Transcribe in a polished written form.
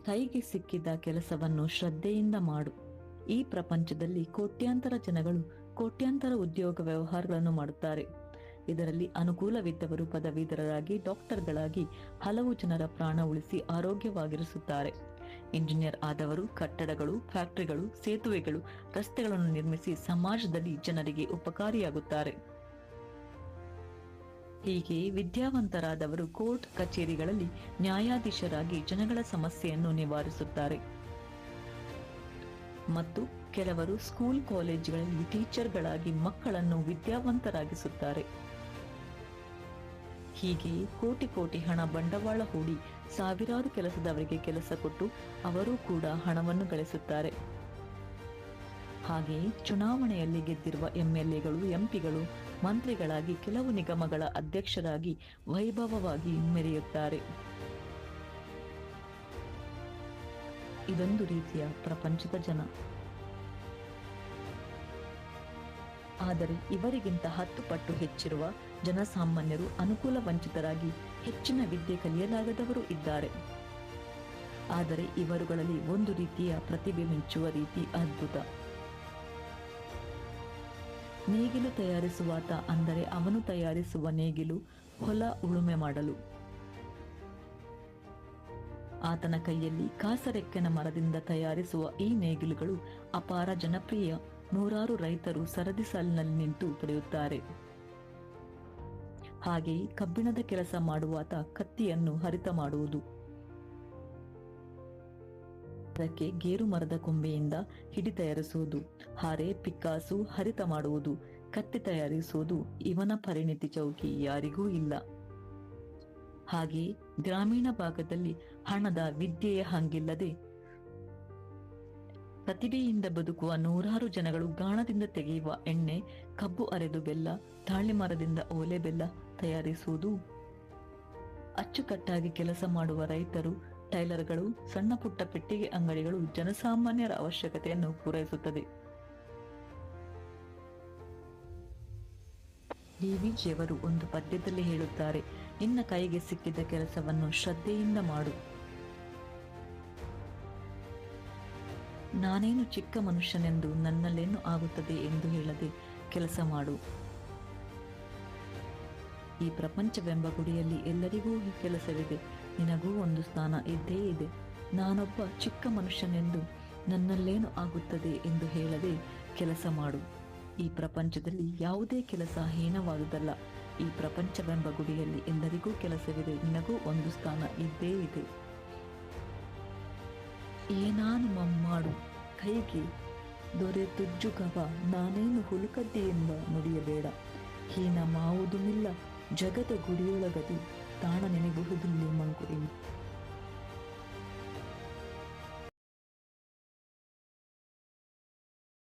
ಕೈಗೆ ಸಿಕ್ಕಿದ ಕೆಲಸವನ್ನು ಶ್ರದ್ಧೆಯಿಂದ ಮಾಡು. ಈ ಪ್ರಪಂಚದಲ್ಲಿ ಕೋಟ್ಯಾಂತರ ಜನಗಳು ಕೋಟ್ಯಾಂತರ ಉದ್ಯೋಗ ವ್ಯವಹಾರಗಳನ್ನು ಮಾಡುತ್ತಾರೆ. ಇದರಲ್ಲಿ ಅನುಕೂಲವಿದ್ದವರು ಪದವೀಧರರಾಗಿ ಡಾಕ್ಟರ್ಗಳಾಗಿ ಹಲವು ಜನರ ಪ್ರಾಣ ಉಳಿಸಿ ಆರೋಗ್ಯವಾಗಿರಿಸುತ್ತಾರೆ. ಇಂಜಿನಿಯರ್ ಆದವರು ಕಟ್ಟಡಗಳು, ಫ್ಯಾಕ್ಟರಿಗಳು, ಸೇತುವೆಗಳು, ರಸ್ತೆಗಳನ್ನು ನಿರ್ಮಿಸಿ ಸಮಾಜದಲ್ಲಿ ಜನರಿಗೆ ಉಪಕಾರಿಯಾಗುತ್ತಾರೆ. ಹೀಗೆ ವಿದ್ಯಾವಂತರಾದವರು ಕೋರ್ಟ್ ಕಚೇರಿಗಳಲ್ಲಿ ನ್ಯಾಯಾಧೀಶರಾಗಿ ಜನಗಳ ಸಮಸ್ಯೆಯನ್ನು ನಿವಾರಿಸುತ್ತಾರೆ. ಮತ್ತು ಕೆಲವರು ಸ್ಕೂಲ್ ಕಾಲೇಜುಗಳಲ್ಲಿ ಟೀಚರ್ಗಳಾಗಿ ಮಕ್ಕಳನ್ನು ವಿದ್ಯಾವಂತರಾಗಿಸುತ್ತಾರೆ. ಹೀಗೆ ಕೋಟಿ ಕೋಟಿ ಹಣ ಬಂಡವಾಳ ಹೂಡಿ ಸಾವಿರಾರು ಕೆಲಸದವರಿಗೆ ಕೆಲಸ ಕೊಟ್ಟು ಅವರೂ ಕೂಡ ಹಣವನ್ನು ಗಳಿಸುತ್ತಾರೆ. ಹಾಗೆಯೇ ಚುನಾವಣೆಯಲ್ಲಿ ಗೆದ್ದಿರುವ ಎಂಎಲ್ಎಗಳು, ಎಂಪಿಗಳು ಮಂತ್ರಿಗಳಾಗಿ ಕೆಲವು ನಿಗಮಗಳ ಅಧ್ಯಕ್ಷರಾಗಿ ವೈಭವವಾಗಿ ಮೆರೆಯುತ್ತಾರೆ. ಇದೊಂದು ರೀತಿಯ ಪ್ರಪಂಚದ ಜನ. ಆದರೆ ಇವರಿಗಿಂತ 10 ಪಟ್ಟು ಹೆಚ್ಚಿರುವ ಜನಸಾಮಾನ್ಯರು ಅನುಕೂಲ ವಂಚಿತರಾಗಿ ಹೆಚ್ಚಿನ ವಿದ್ಯೆ ಕಲಿಯಲಾಗದವರು ಇದ್ದಾರೆ. ಆದರೆ ಇವರುಗಳಲ್ಲಿ ಒಂದು ರೀತಿಯ ಪ್ರತಿಭೆ ಮಿಂಚುವ ರೀತಿ ಅದ್ಭುತ. ನೇಗಿಲು ತಯಾರಿಸುವಾತ ಅಂದರೆ ಅವನು ತಯಾರಿಸುವ ನೇಗಿಲು ಹೊಲ ಉಳುಮೆ ಮಾಡಲು. ಆತನ ಕೈಯಲ್ಲಿ ಕಾಸರೆಕ್ಕೆನ ಮರದಿಂದ ತಯಾರಿಸುವ ಈ ನೇಗಿಲುಗಳು ಅಪಾರ ಜನಪ್ರಿಯ. ನೂರಾರು ರೈತರು ಸರದಿ ಸಾಲಿನಲ್ಲಿ ನಿಂತು ಪಡೆಯುತ್ತಾರೆ. ಹಾಗೆಯೇ ಕಬ್ಬಿಣದ ಕೆಲಸ ಮಾಡುವಾತ ಕತ್ತಿಯನ್ನು ಹರಿತ ಮಾಡುವುದು. ಅದಕ್ಕೆ ಗೇರು ಮರದ ಕೊಂಬೆಯಿಂದ ಹಿಡಿ ತಯಾರಿಸುವುದು, ಹಾರೆ, ಪಿಕ್ಕಾಸು, ಹರಿತ ಮಾಡುವುದು, ಕತ್ತಿ ತಯಾರಿಸುವುದು ಇವನ ಪರಿಣಿತಿ ಚೌಕಿ ಯಾರಿಗೂ ಇಲ್ಲ. ಹಾಗೆಯೇ ಗ್ರಾಮೀಣ ಭಾಗದಲ್ಲಿ ಹಣದ ವಿದ್ಯೆಯ ಹಂಗಿಲ್ಲದೆ ಪ್ರತಿಭೆಯಿಂದ ಬದುಕುವ ನೂರಾರು ಜನಗಳು ಗಾಣದಿಂದ ತೆಗೆಯುವ ಎಣ್ಣೆ, ಕಬ್ಬು ಅರೆದು ಬೆಲ್ಲ, ತಾಳೆ ಮರದಿಂದ ಓಲೆ ಬೆಲ್ಲ ತಯಾರಿಸುವುದು, ಅಚ್ಚುಕಟ್ಟಾಗಿ ಕೆಲಸ ಮಾಡುವ ರೈತರು, ಟೈಲರ್ಗಳು, ಸಣ್ಣ ಪುಟ್ಟ ಪೆಟ್ಟಿಗೆ ಅಂಗಡಿಗಳು ಜನಸಾಮಾನ್ಯರ ಅವಶ್ಯಕತೆಯನ್ನು ಪೂರೈಸುತ್ತದೆ. ಡಿ.ವಿ.ಜಿಯವರು ಒಂದು ಪದ್ಯದಲ್ಲಿ ಹೇಳುತ್ತಾರೆ, ನಿನ್ನ ಕೈಗೆ ಸಿಕ್ಕಿದ ಕೆಲಸವನ್ನು ಶ್ರದ್ಧೆಯಿಂದ ಮಾಡು. ನಾನೇನು ಚಿಕ್ಕ ಮನುಷ್ಯನೆಂದು ನನ್ನಲ್ಲೇನು ಆಗುತ್ತದೆ ಎಂದು ಹೇಳದೆ ಕೆಲಸ ಮಾಡು. ಈ ಪ್ರಪಂಚವೆಂಬ ಗುಡಿಯಲ್ಲಿ ಎಲ್ಲರಿಗೂ ಈ ಕೆಲಸವಿದೆ. ನಿನಗೂ ಒಂದು ಸ್ಥಾನ ಇದ್ದೇ ಇದೆ. ನಾನೊಬ್ಬ ಚಿಕ್ಕ ಮನುಷ್ಯನೆಂದು ನನ್ನಲ್ಲೇನು ಆಗುತ್ತದೆ ಎಂದು ಹೇಳದೆ ಕೆಲಸ ಮಾಡು. ಈ ಪ್ರಪಂಚದಲ್ಲಿ ಯಾವುದೇ ಕೆಲಸ ಹೀನವಾದುದಲ್ಲ. ಈ ಪ್ರಪಂಚವೆಂಬ ಗುಡಿಯಲ್ಲಿ ಎಲ್ಲರಿಗೂ ಕೆಲಸವಿದೆ. ನಿನಗೂ ಒಂದು ಸ್ಥಾನ ಇದ್ದೇ ಇದೆ. ಏನಾನು ಮಮ್ಮಾಡು ಕೈಗೆ ದೊರೆತುಜ್ಜುಗವ ನಾನೇನು ಹುಲುಕದ್ದೆಯೆಂಬ ನುಡಿಯಬೇಡ. ಹೀನ ಮಾವುದುಮಿಲ್ಲ ಜಗದ ಗುಡಿಯೊಳಗದು ತಾಣ ನೆನೆಬಹುದಿಲ್ಲಿ ಮಂಕು.